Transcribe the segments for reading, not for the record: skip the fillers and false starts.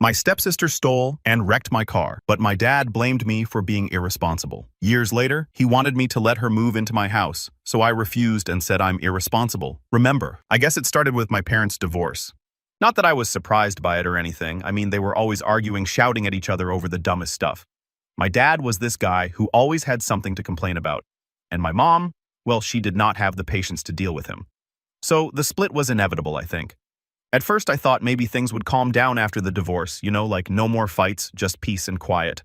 My stepsister stole and wrecked my car, but my dad blamed me for being irresponsible. Years later, he wanted me to let her move into my house, so I refused and said I'm irresponsible. Remember, I guess it started with my parents' divorce. Not that I was surprised by it or anything. I mean, they were always arguing, shouting at each other over the dumbest stuff. My dad was this guy who always had something to complain about. And my mom, well, she did not have the patience to deal with him. So the split was inevitable, I think. At first I thought maybe things would calm down after the divorce, like no more fights, just peace and quiet.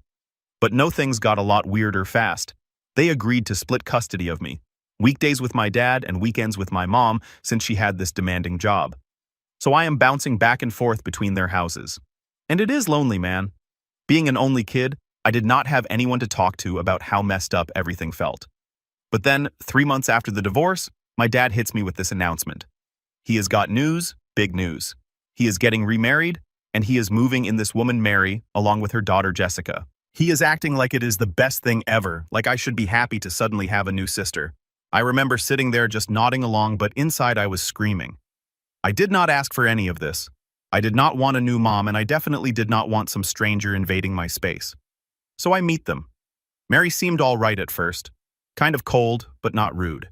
But no, things got a lot weirder fast. They agreed to split custody of me. Weekdays with my dad and weekends with my mom, since she had this demanding job. So I am bouncing back and forth between their houses. And it is lonely, man. Being an only kid, I did not have anyone to talk to about how messed up everything felt. But then, 3 months after the divorce, my dad hits me with this announcement. He has got news. Big news. He is getting remarried, and he is moving in this woman Mary, along with her daughter Jessica. He is acting like it is the best thing ever, like I should be happy to suddenly have a new sister. I remember sitting there just nodding along, but inside I was screaming. I did not ask for any of this. I did not want a new mom, and I definitely did not want some stranger invading my space. So I meet them. Mary seemed all right at first. Kind of cold, but not rude.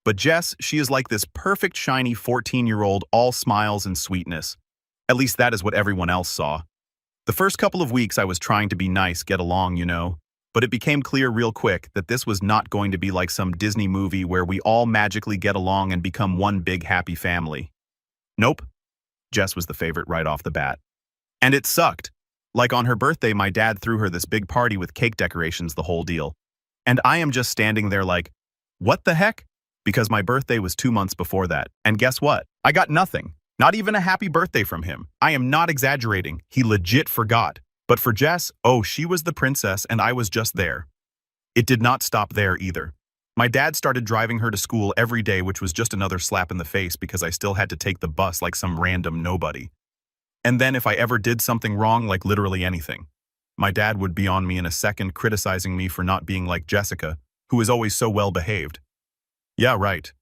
But Jess, she is like this perfect, shiny 14-year-old, all smiles and sweetness. At least that is what everyone else saw. The first couple of weeks I was trying to be nice, get along, but it became clear real quick that this was not going to be like some Disney movie where we all magically get along and become one big happy family. Nope. Jess was the favorite right off the bat. And it sucked. Like on her birthday, my dad threw her this big party with cake decorations, the whole deal. And I am just standing there like, what the heck? Because my birthday was 2 months before that. And guess what? I got nothing. Not even a happy birthday from him. I am not exaggerating. He legit forgot. But for Jess, oh, she was the princess and I was just there. It did not stop there either. My dad started driving her to school every day, which was just another slap in the face because I still had to take the bus like some random nobody. And then if I ever did something wrong, like literally anything, my dad would be on me in a second, criticizing me for not being like Jessica, who is always so well behaved. Yeah, right.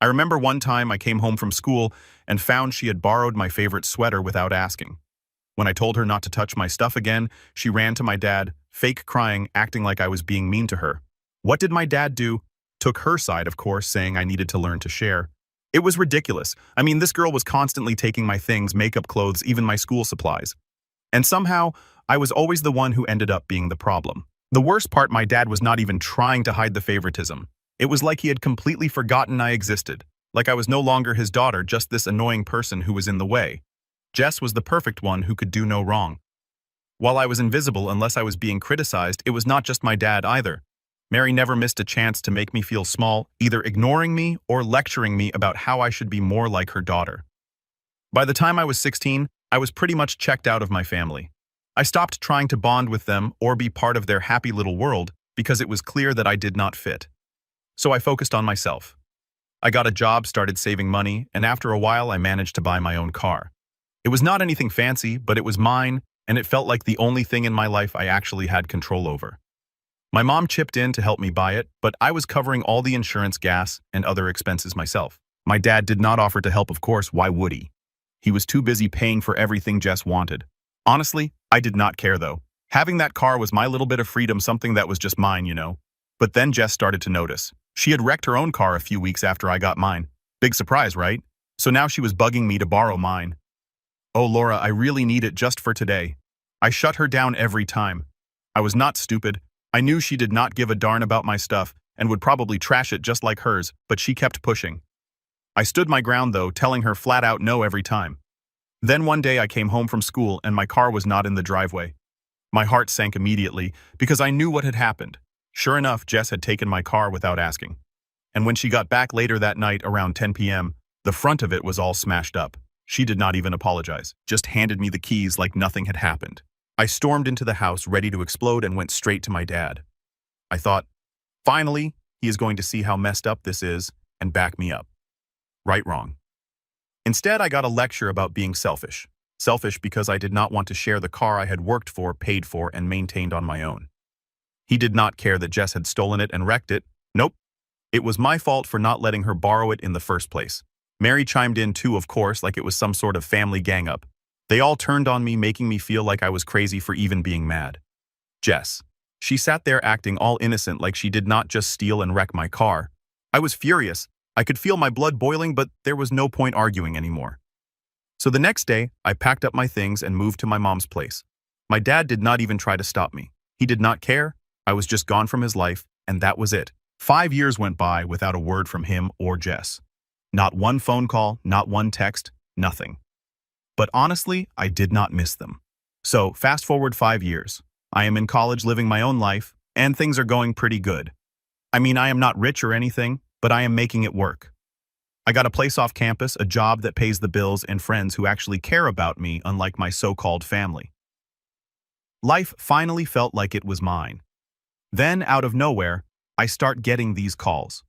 I remember one time I came home from school and found she had borrowed my favorite sweater without asking. When I told her not to touch my stuff again, she ran to my dad, fake crying, acting like I was being mean to her. What did my dad do? Took her side, of course, saying I needed to learn to share. It was ridiculous. I mean, this girl was constantly taking my things, makeup, clothes, even my school supplies. And somehow, I was always the one who ended up being the problem. The worst part, my dad was not even trying to hide the favoritism. It was like he had completely forgotten I existed, like I was no longer his daughter, just this annoying person who was in the way. Jess was the perfect one who could do no wrong. While I was invisible unless I was being criticized, it was not just my dad either. Mary never missed a chance to make me feel small, either ignoring me or lecturing me about how I should be more like her daughter. By the time I was 16, I was pretty much checked out of my family. I stopped trying to bond with them or be part of their happy little world because it was clear that I did not fit. So I focused on myself. I got a job, started saving money, and after a while I managed to buy my own car. It was not anything fancy, but it was mine, and it felt like the only thing in my life I actually had control over. My mom chipped in to help me buy it, but I was covering all the insurance, gas, and other expenses myself. My dad did not offer to help, of course. Why would he? He was too busy paying for everything Jess wanted. Honestly, I did not care though. Having that car was my little bit of freedom, something that was just mine, But then Jess started to notice. She had wrecked her own car a few weeks after I got mine. Big surprise, right? So now she was bugging me to borrow mine. Oh, Laura, I really need it just for today. I shut her down every time. I was not stupid. I knew she did not give a darn about my stuff and would probably trash it just like hers, but she kept pushing. I stood my ground though, telling her flat out no every time. Then one day I came home from school and my car was not in the driveway. My heart sank immediately because I knew what had happened. Sure enough, Jess had taken my car without asking. And when she got back later that night around 10 p.m., the front of it was all smashed up. She did not even apologize, just handed me the keys like nothing had happened. I stormed into the house ready to explode and went straight to my dad. I thought, finally, he is going to see how messed up this is and back me up. Right, wrong. Instead, I got a lecture about being selfish. Selfish because I did not want to share the car I had worked for, paid for, and maintained on my own. He did not care that Jess had stolen it and wrecked it. Nope. It was my fault for not letting her borrow it in the first place. Mary chimed in too, of course, like it was some sort of family gang-up. They all turned on me, making me feel like I was crazy for even being mad. Jess. She sat there acting all innocent like she did not just steal and wreck my car. I was furious. I could feel my blood boiling, but there was no point arguing anymore. So the next day, I packed up my things and moved to my mom's place. My dad did not even try to stop me. He did not care. I was just gone from his life, and that was it. 5 years went by without a word from him or Jess. Not one phone call, not one text, nothing. But honestly, I did not miss them. So, fast forward 5 years. I am in college living my own life, and things are going pretty good. I mean, I am not rich or anything, but I am making it work. I got a place off campus, a job that pays the bills, and friends who actually care about me, unlike my so-called family. Life finally felt like it was mine. Then, out of nowhere, I start getting these calls.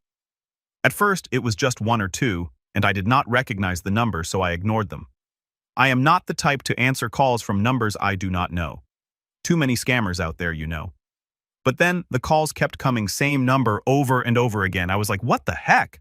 At first, it was just one or two, and I did not recognize the number, so I ignored them. I am not the type to answer calls from numbers I do not know. Too many scammers out there, you know. But then, the calls kept coming, same number over and over again. I was like, what the heck?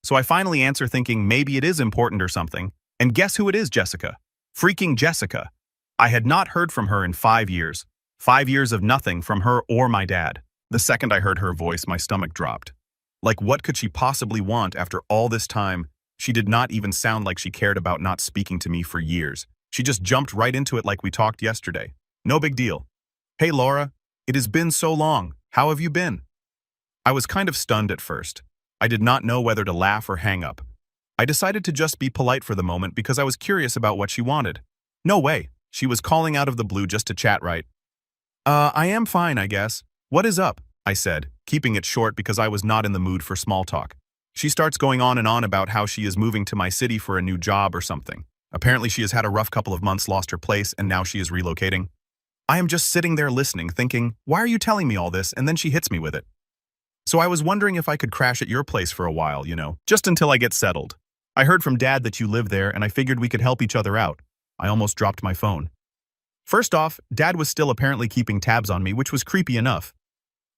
So I finally answer thinking maybe it is important or something, and guess who it is, Jessica? Freaking Jessica. I had not heard from her in 5 years. 5 years of nothing from her or my dad. The second I heard her voice, my stomach dropped. Like, what could she possibly want after all this time? She did not even sound like she cared about not speaking to me for years. She just jumped right into it like we talked yesterday. No big deal. Hey, Laura, it has been so long. How have you been? I was kind of stunned at first. I did not know whether to laugh or hang up. I decided to just be polite for the moment because I was curious about what she wanted. No way. She was calling out of the blue just to chat, right? I am fine, I guess. What is up? I said, keeping it short because I was not in the mood for small talk. She starts going on and on about how she is moving to my city for a new job or something. Apparently she has had a rough couple of months, lost her place, and now she is relocating. I am just sitting there listening, thinking, why are you telling me all this? And then she hits me with it. So I was wondering if I could crash at your place for a while, you know, just until I get settled. I heard from Dad that you live there, and I figured we could help each other out. I almost dropped my phone. First off, Dad was still apparently keeping tabs on me, which was creepy enough.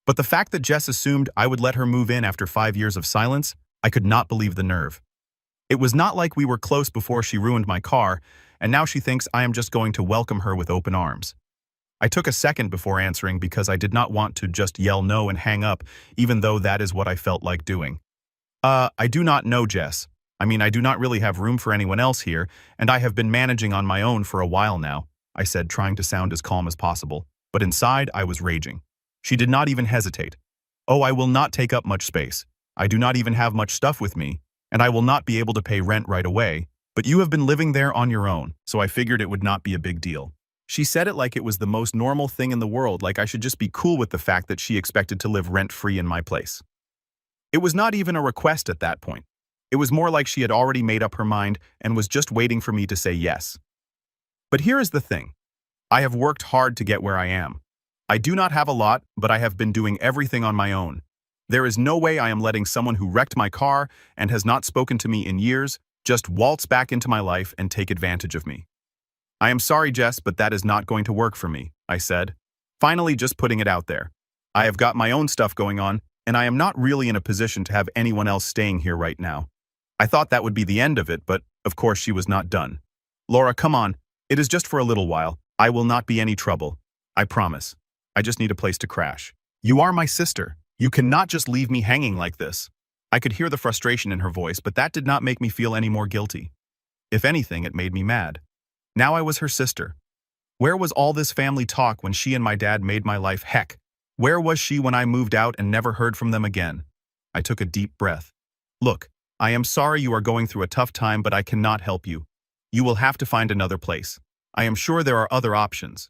But the fact that Jess assumed I would let her move in after 5 years of silence, I could not believe the nerve. It was not like we were close before she ruined my car, and now she thinks I am just going to welcome her with open arms. I took a second before answering because I did not want to just yell no and hang up, even though that is what I felt like doing. I do not know, Jess. I mean, I do not really have room for anyone else here, and I have been managing on my own for a while now, I said, trying to sound as calm as possible. But inside, I was raging. She did not even hesitate. Oh, I will not take up much space. I do not even have much stuff with me, and I will not be able to pay rent right away, but you have been living there on your own, so I figured it would not be a big deal. She said it like it was the most normal thing in the world, like I should just be cool with the fact that she expected to live rent-free in my place. It was not even a request at that point. It was more like she had already made up her mind and was just waiting for me to say yes. But here is the thing. I have worked hard to get where I am. I do not have a lot, but I have been doing everything on my own. There is no way I am letting someone who wrecked my car and has not spoken to me in years just waltz back into my life and take advantage of me. I am sorry, Jess, but that is not going to work for me, I said, finally just putting it out there. I have got my own stuff going on, and I am not really in a position to have anyone else staying here right now. I thought that would be the end of it, but of course she was not done. Laura, come on. It is just for a little while. I will not be any trouble. I promise. I just need a place to crash. You are my sister. You cannot just leave me hanging like this. I could hear the frustration in her voice, but that did not make me feel any more guilty. If anything, it made me mad. Now I was her sister. Where was all this family talk when she and my dad made my life heck? Where was she when I moved out and never heard from them again? I took a deep breath. Look, I am sorry you are going through a tough time, but I cannot help you. You will have to find another place. I am sure there are other options.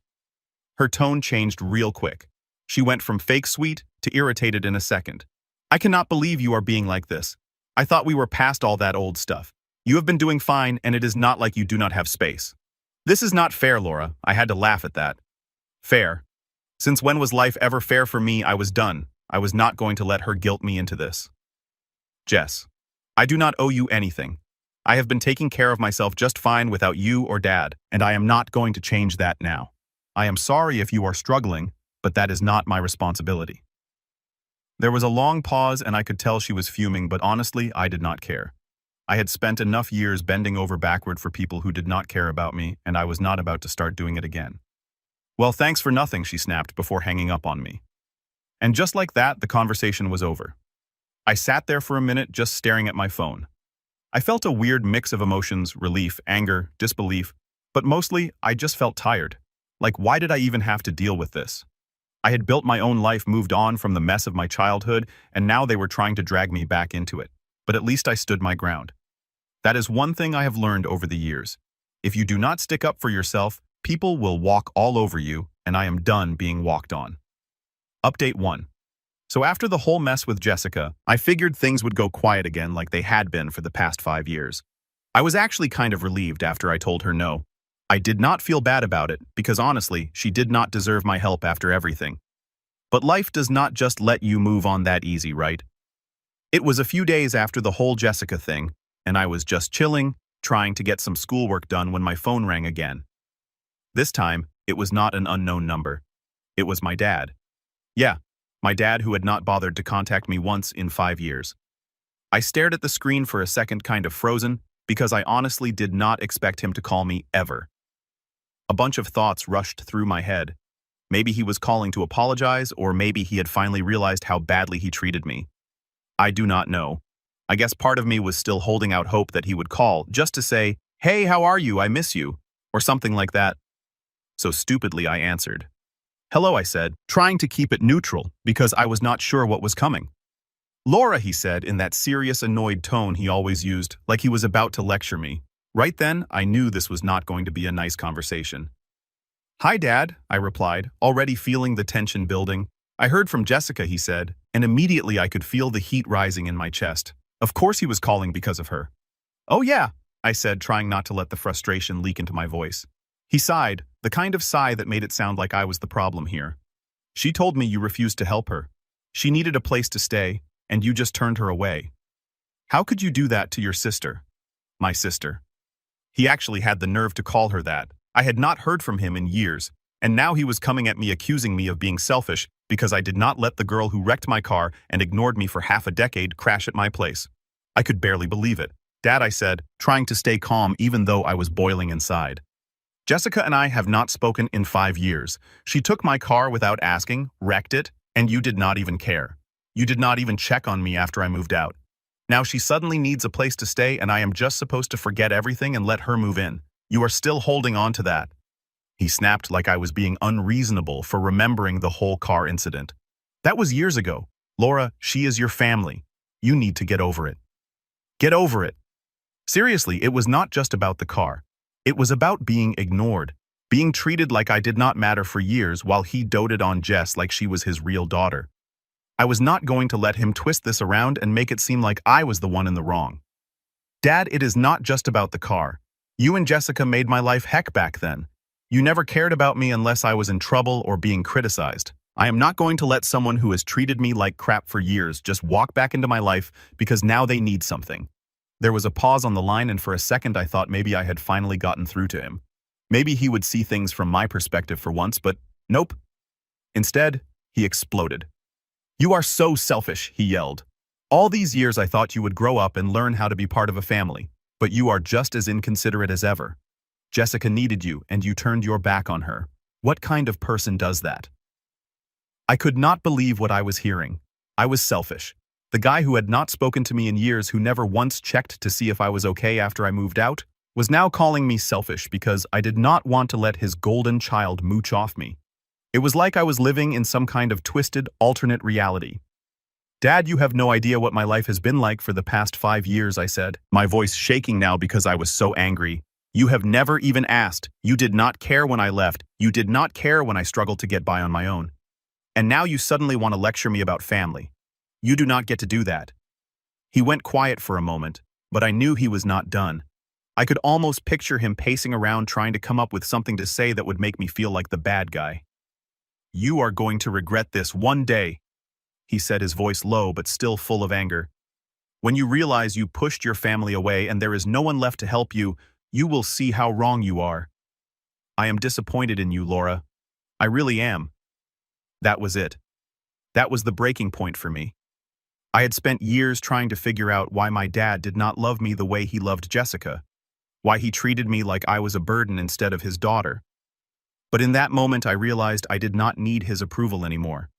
Her tone changed real quick. She went from fake sweet to irritated in a second. I cannot believe you are being like this. I thought we were past all that old stuff. You have been doing fine, and it is not like you do not have space. This is not fair, Laura. I had to laugh at that. Fair. Since when was life ever fair for me? I was done. I was not going to let her guilt me into this. Jess, I do not owe you anything. I have been taking care of myself just fine without you or Dad, and I am not going to change that now. I am sorry if you are struggling, but that is not my responsibility. There was a long pause, and I could tell she was fuming, but honestly, I did not care. I had spent enough years bending over backward for people who did not care about me, and I was not about to start doing it again. Well, thanks for nothing, she snapped before hanging up on me. And just like that, the conversation was over. I sat there for a minute just staring at my phone. I felt a weird mix of emotions, relief, anger, disbelief, but mostly, I just felt tired. Like, why did I even have to deal with this? I had built my own life, moved on from the mess of my childhood, and now they were trying to drag me back into it. But at least I stood my ground. That is one thing I have learned over the years. If you do not stick up for yourself, people will walk all over you, and I am done being walked on. Update 1. So after the whole mess with Jessica, I figured things would go quiet again like they had been for the past 5 years. I was actually kind of relieved after I told her no. I did not feel bad about it, because honestly, she did not deserve my help after everything. But life does not just let you move on that easy, right? It was a few days after the whole Jessica thing, and I was just chilling, trying to get some schoolwork done when my phone rang again. This time, it was not an unknown number. It was my dad. Yeah, my dad who had not bothered to contact me once in 5 years. I stared at the screen for a second, kind of frozen, because I honestly did not expect him to call me ever. A bunch of thoughts rushed through my head. Maybe he was calling to apologize, or maybe he had finally realized how badly he treated me. I do not know. I guess part of me was still holding out hope that he would call, just to say, "Hey, how are you? I miss you," or something like that. So stupidly I answered. "Hello," I said, trying to keep it neutral, because I was not sure what was coming. "Laura," he said in that serious, annoyed tone he always used, like he was about to lecture me. Right then, I knew this was not going to be a nice conversation. "Hi, Dad," I replied, already feeling the tension building. "I heard from Jessica," he said, and immediately I could feel the heat rising in my chest. Of course he was calling because of her. "Oh yeah," I said, trying not to let the frustration leak into my voice. He sighed, the kind of sigh that made it sound like I was the problem here. "She told me you refused to help her. She needed a place to stay, and you just turned her away. How could you do that to your sister?" My sister. He actually had the nerve to call her that. I had not heard from him in years, and now he was coming at me accusing me of being selfish because I did not let the girl who wrecked my car and ignored me for half a decade crash at my place. I could barely believe it. "Dad," I said, trying to stay calm even though I was boiling inside. "Jessica and I have not spoken in 5 years. She took my car without asking, wrecked it, and you did not even care. You did not even check on me after I moved out. Now she suddenly needs a place to stay and I am just supposed to forget everything and let her move in. You are still holding on to that." He snapped like I was being unreasonable for remembering the whole car incident. "That was years ago. Laura, she is your family. You need to get over it. Get over it." Seriously, it was not just about the car. It was about being ignored, being treated like I did not matter for years while he doted on Jess like she was his real daughter. I was not going to let him twist this around and make it seem like I was the one in the wrong. "Dad, it is not just about the car. You and Jessica made my life heck back then. You never cared about me unless I was in trouble or being criticized. I am not going to let someone who has treated me like crap for years just walk back into my life because now they need something." There was a pause on the line, and for a second I thought maybe I had finally gotten through to him. Maybe he would see things from my perspective for once, but nope. Instead, he exploded. "You are so selfish," he yelled. "All these years I thought you would grow up and learn how to be part of a family, but you are just as inconsiderate as ever. Jessica needed you, and you turned your back on her. What kind of person does that?" I could not believe what I was hearing. I was selfish. The guy who had not spoken to me in years, who never once checked to see if I was okay after I moved out, was now calling me selfish because I did not want to let his golden child mooch off me. It was like I was living in some kind of twisted, alternate reality. "Dad, you have no idea what my life has been like for the past 5 years," I said, my voice shaking now because I was so angry. "You have never even asked. You did not care when I left. You did not care when I struggled to get by on my own. And now you suddenly want to lecture me about family. You do not get to do that." He went quiet for a moment, but I knew he was not done. I could almost picture him pacing around trying to come up with something to say that would make me feel like the bad guy. "You are going to regret this one day," he said, his voice low but still full of anger. "When you realize you pushed your family away and there is no one left to help you, you will see how wrong you are. I am disappointed in you, Laura. I really am." That was it. That was the breaking point for me. I had spent years trying to figure out why my dad did not love me the way he loved Jessica, why he treated me like I was a burden instead of his daughter. But in that moment, I realized I did not need his approval anymore.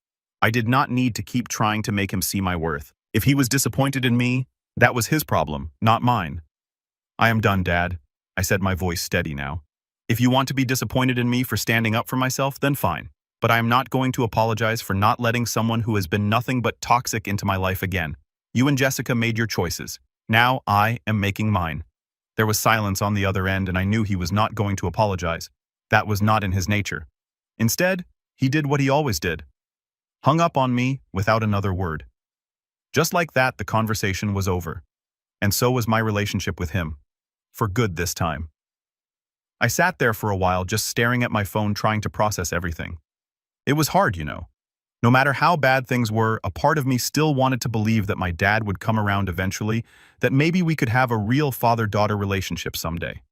I did not need to keep trying to make him see my worth. If he was disappointed in me, that was his problem, not mine. I am done, Dad, I said, my voice steady now. If you want to be disappointed in me for standing up for myself, then fine. But I am not going to apologize for not letting someone who has been nothing but toxic into my life again. You and Jessica made your choices. Now I am making mine. There was silence on the other end, and I knew he was not going to apologize. That was not in his nature. Instead, he did what he always did. Hung up on me without another word. Just like that, the conversation was over. And so was my relationship with him. For good this time. I sat there for a while just staring at my phone, trying to process everything. It was hard, you know. No matter how bad things were, a part of me still wanted to believe that my dad would come around eventually, that maybe we could have a real father-daughter relationship someday.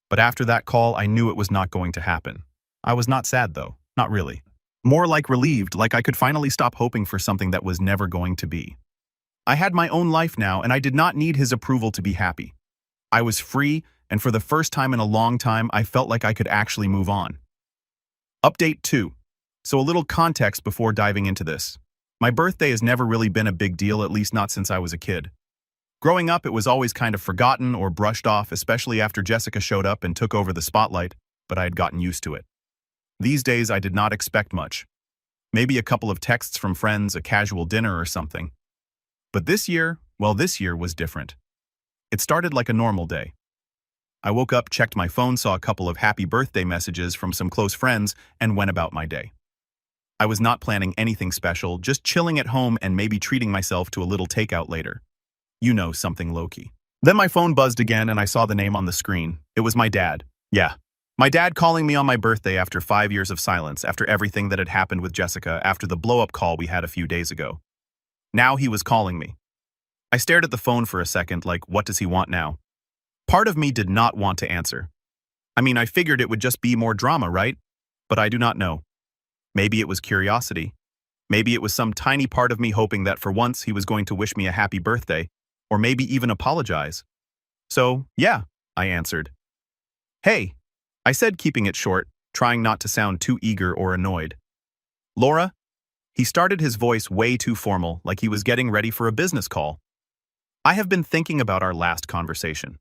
But after that call, I knew it was not going to happen. I was not sad, though. Not really. More like relieved, like I could finally stop hoping for something that was never going to be. I had my own life now, and I did not need his approval to be happy. I was free, and for the first time in a long time, I felt like I could actually move on. Update 2. So a little context before diving into this. My birthday has never really been a big deal, at least not since I was a kid. Growing up, it was always kind of forgotten or brushed off, especially after Jessica showed up and took over the spotlight, but I had gotten used to it. These days, I did not expect much. Maybe a couple of texts from friends, a casual dinner or something. But this year was different. It started like a normal day. I woke up, checked my phone, saw a couple of happy birthday messages from some close friends, and went about my day. I was not planning anything special, just chilling at home and maybe treating myself to a little takeout later. You know, something low-key. Then my phone buzzed again and I saw the name on the screen. It was my dad. Yeah. My dad calling me on my birthday after 5 years of silence, after everything that had happened with Jessica, after the blow-up call we had a few days ago. Now he was calling me. I stared at the phone for a second, like, what does he want now? Part of me did not want to answer. I mean, I figured it would just be more drama, right? But I do not know. Maybe it was curiosity. Maybe it was some tiny part of me hoping that for once he was going to wish me a happy birthday, or maybe even apologize. So, yeah, I answered. Hey, I said, keeping it short, trying not to sound too eager or annoyed. Laura? He started, his voice way too formal, like he was getting ready for a business call. I have been thinking about our last conversation.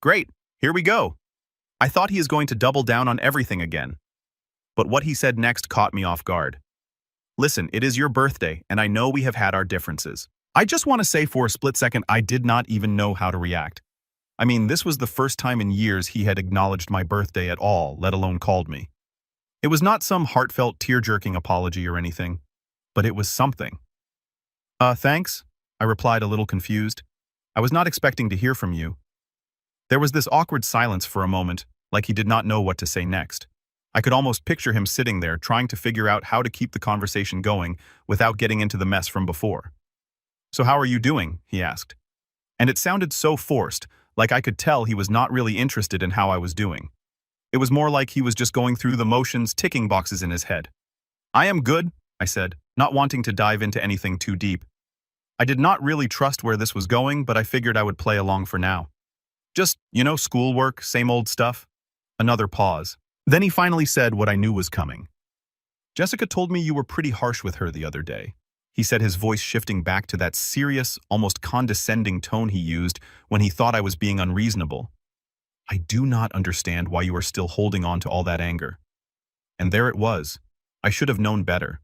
Great, here we go. I thought he is going to double down on everything again. But what he said next caught me off guard. Listen, it is your birthday, and I know we have had our differences. I just want to say for a split second, I did not even know how to react. I mean, this was the first time in years he had acknowledged my birthday at all, let alone called me. It was not some heartfelt, tear-jerking apology or anything, but it was something. Thanks, I replied, a little confused. I was not expecting to hear from you. There was this awkward silence for a moment, like he did not know what to say next. I could almost picture him sitting there, trying to figure out how to keep the conversation going without getting into the mess from before. So how are you doing? He asked. And it sounded so forced, like I could tell he was not really interested in how I was doing. It was more like he was just going through the motions, ticking boxes in his head. I am good, I said, not wanting to dive into anything too deep. I did not really trust where this was going, but I figured I would play along for now. Just, schoolwork, same old stuff. Another pause. Then he finally said what I knew was coming. Jessica told me you were pretty harsh with her the other day. He said, his voice shifting back to that serious, almost condescending tone he used when he thought I was being unreasonable. I do not understand why you are still holding on to all that anger. And there it was. I should have known better.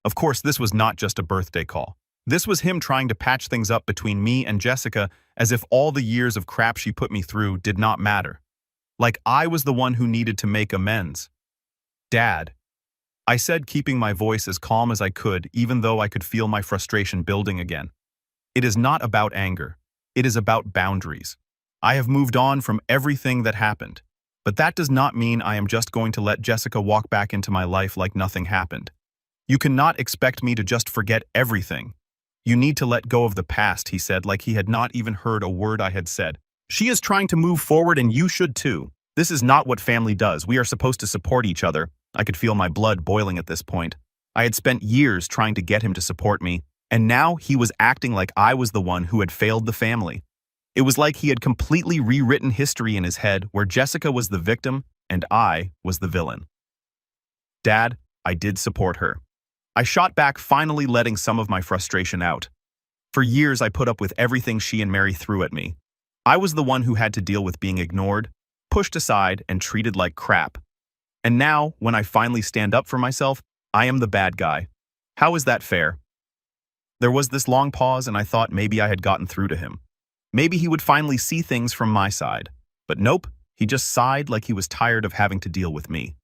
Of course, this was not just a birthday call. This was him trying to patch things up between me and Jessica, as if all the years of crap she put me through did not matter. Like I was the one who needed to make amends. Dad, I said, keeping my voice as calm as I could, even though I could feel my frustration building again. It is not about anger. It is about boundaries. I have moved on from everything that happened. But that does not mean I am just going to let Jessica walk back into my life like nothing happened. You cannot expect me to just forget everything. You need to let go of the past, he said, like he had not even heard a word I had said. She is trying to move forward and you should too. This is not what family does. We are supposed to support each other. I could feel my blood boiling at this point. I had spent years trying to get him to support me, And now he was acting like I was the one who had failed the family. It was like he had completely rewritten history in his head where Jessica was the victim and I was the villain. Dad, I did support her. I shot back, finally letting some of my frustration out. For years, I put up with everything she and Mary threw at me. I was the one who had to deal with being ignored, pushed aside, and treated like crap. And now, when I finally stand up for myself, I am the bad guy. How is that fair? There was this long pause, and I thought maybe I had gotten through to him. Maybe he would finally see things from my side. But nope, he just sighed like he was tired of having to deal with me.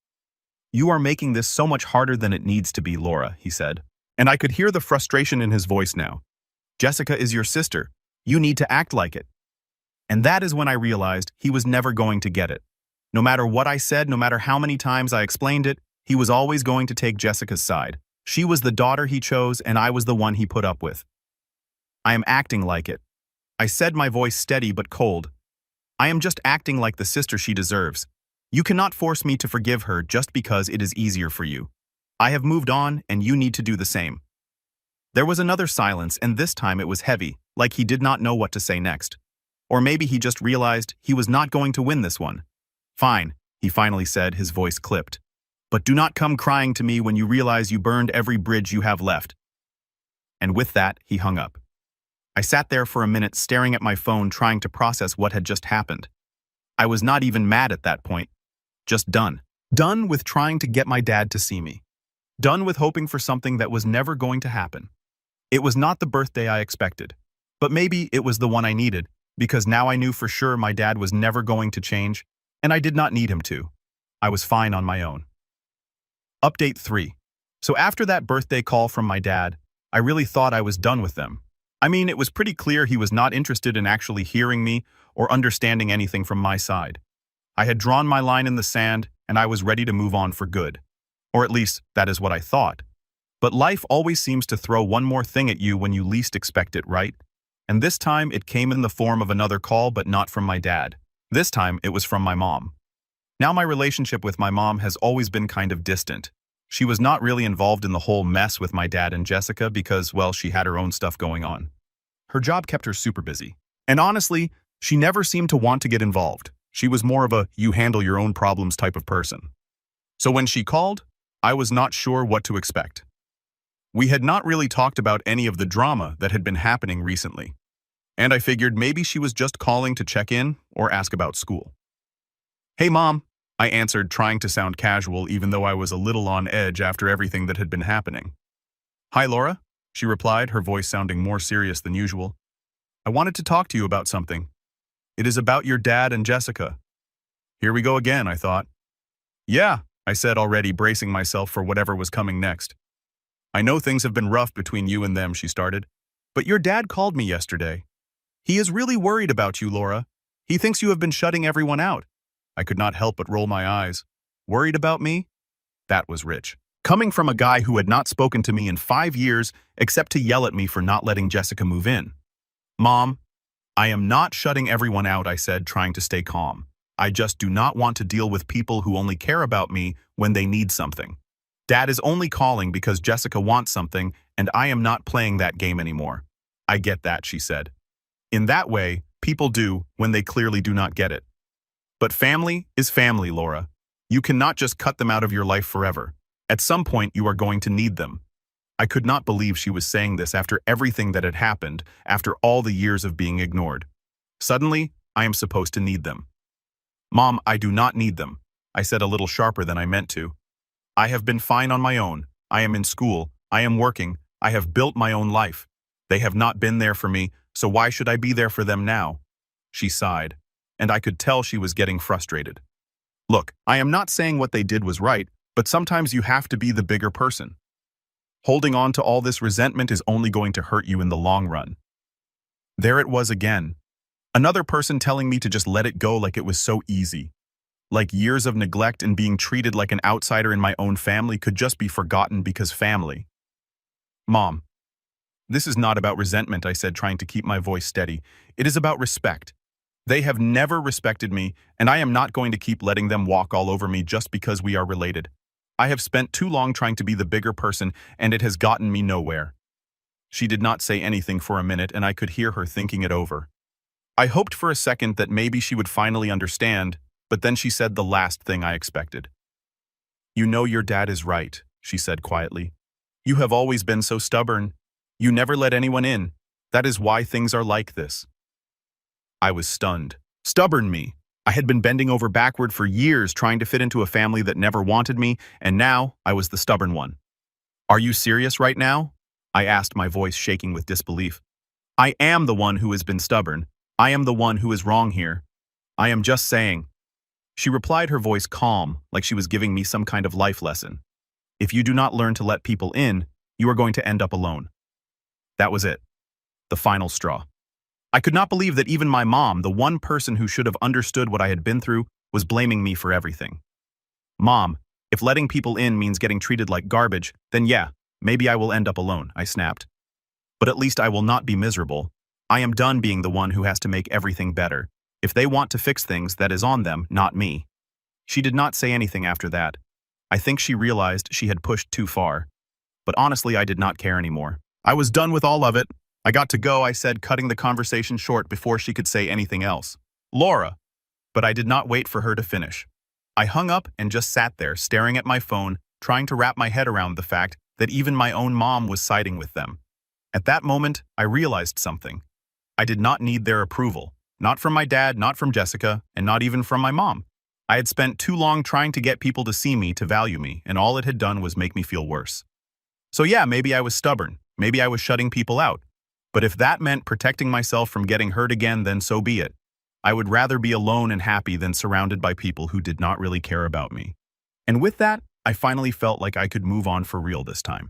"You are making this so much harder than it needs to be, Laura," he said. And I could hear the frustration in his voice now. "Jessica is your sister. You need to act like it." And that is when I realized he was never going to get it. No matter what I said, no matter how many times I explained it, he was always going to take Jessica's side. She was the daughter he chose, and I was the one he put up with. "I am acting like it." I said, my voice steady but cold. "I am just acting like the sister she deserves. You cannot force me to forgive her just because it is easier for you. I have moved on, and you need to do the same." There was another silence, and this time it was heavy, like he did not know what to say next. Or maybe he just realized he was not going to win this one. "Fine," he finally said, his voice clipped. "But do not come crying to me when you realize you burned every bridge you have left." And with that, he hung up. I sat there for a minute staring at my phone, trying to process what had just happened. I was not even mad at that point. Just done. Done with trying to get my dad to see me. Done with hoping for something that was never going to happen. It was not the birthday I expected. But maybe it was the one I needed, because now I knew for sure my dad was never going to change, and I did not need him to. I was fine on my own. Update 3. So after that birthday call from my dad, I really thought I was done with them. I mean, it was pretty clear he was not interested in actually hearing me or understanding anything from my side. I had drawn my line in the sand, and I was ready to move on for good. Or at least, that is what I thought. But life always seems to throw one more thing at you when you least expect it, right? And this time, it came in the form of another call, but not from my dad. This time, it was from my mom. Now my relationship with my mom has always been kind of distant. She was not really involved in the whole mess with my dad and Jessica because, well, she had her own stuff going on. Her job kept her super busy. And honestly, she never seemed to want to get involved. She was more of a you handle your own problems type of person. So when she called, I was not sure what to expect. We had not really talked about any of the drama that had been happening recently. And I figured maybe she was just calling to check in or ask about school. "Hey, Mom," I answered, trying to sound casual even though I was a little on edge after everything that had been happening. "Hi, Laura," she replied, her voice sounding more serious than usual. "I wanted to talk to you about something. It is about your dad and Jessica." Here we go again, I thought. "Yeah," I said, already bracing myself for whatever was coming next. "I know things have been rough between you and them," she started. "But your dad called me yesterday. He is really worried about you, Laura. He thinks you have been shutting everyone out." I could not help but roll my eyes. Worried about me? That was rich. Coming from a guy who had not spoken to me in 5 years except to yell at me for not letting Jessica move in. "Mom, I am not shutting everyone out," I said, trying to stay calm. "I just do not want to deal with people who only care about me when they need something. Dad is only calling because Jessica wants something, and I am not playing that game anymore." "I get that," she said. "In that way, people do when they clearly do not get it. But family is family, Laura. You cannot just cut them out of your life forever. At some point, you are going to need them." I could not believe she was saying this after everything that had happened, after all the years of being ignored. Suddenly, I am supposed to need them. "Mom, I do not need them," I said, a little sharper than I meant to. "I have been fine on my own. I am in school. I am working. I have built my own life. They have not been there for me, so why should I be there for them now?" She sighed, and I could tell she was getting frustrated. "Look, I am not saying what they did was right, but sometimes you have to be the bigger person. Holding on to all this resentment is only going to hurt you in the long run." There it was again. Another person telling me to just let it go like it was so easy. Like years of neglect and being treated like an outsider in my own family could just be forgotten because family. "Mom, this is not about resentment," I said, trying to keep my voice steady. "It is about respect. They have never respected me, and I am not going to keep letting them walk all over me just because we are related. I have spent too long trying to be the bigger person, and it has gotten me nowhere." She did not say anything for a minute, and I could hear her thinking it over. I hoped for a second that maybe she would finally understand, but then she said the last thing I expected. "You know your dad is right," she said quietly. "You have always been so stubborn. You never let anyone in. That is why things are like this." I was stunned. Stubborn me. I had been bending over backward for years trying to fit into a family that never wanted me, and now I was the stubborn one. "Are you serious right now?" I asked, my voice shaking with disbelief. "I am the one who has been stubborn. I am the one who is wrong here. I am just saying." She replied, her voice calm, like she was giving me some kind of life lesson. "If you do not learn to let people in, you are going to end up alone." That was it. The final straw. I could not believe that even my mom, the one person who should have understood what I had been through, was blaming me for everything. "Mom, if letting people in means getting treated like garbage, then yeah, maybe I will end up alone," I snapped. "But at least I will not be miserable. I am done being the one who has to make everything better. If they want to fix things, that is on them, not me." She did not say anything after that. I think she realized she had pushed too far. But honestly, I did not care anymore. I was done with all of it. "I got to go," I said, cutting the conversation short before she could say anything else. "Laura." But I did not wait for her to finish. I hung up and just sat there, staring at my phone, trying to wrap my head around the fact that even my own mom was siding with them. At that moment, I realized something. I did not need their approval. Not from my dad, not from Jessica, and not even from my mom. I had spent too long trying to get people to see me, to value me, and all it had done was make me feel worse. So yeah, maybe I was stubborn. Maybe I was shutting people out. But if that meant protecting myself from getting hurt again, then so be it. I would rather be alone and happy than surrounded by people who did not really care about me. And with that, I finally felt like I could move on for real this time.